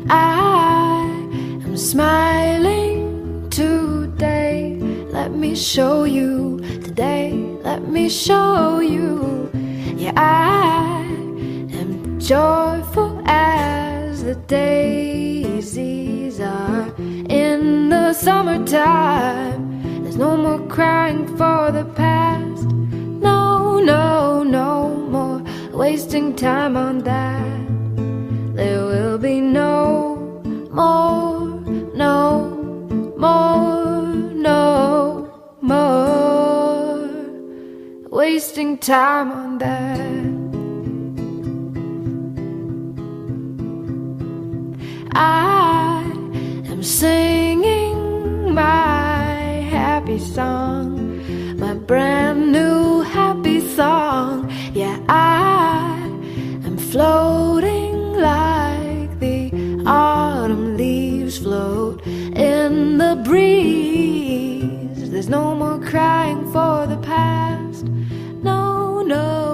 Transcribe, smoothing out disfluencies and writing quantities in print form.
I am smiling today. Let me show you today. Let me show you. Yeah, I am joyful as the daisies are in the summertime. There's no more crying for the past. No, no, no more wasting time on that. There will be no more, no more, no more wasting time on that. I am singing my happy song, my brand new happy song. Yeah, I am floating like the autumn leaves float in the breeze. There's no more crying for the past. No, no.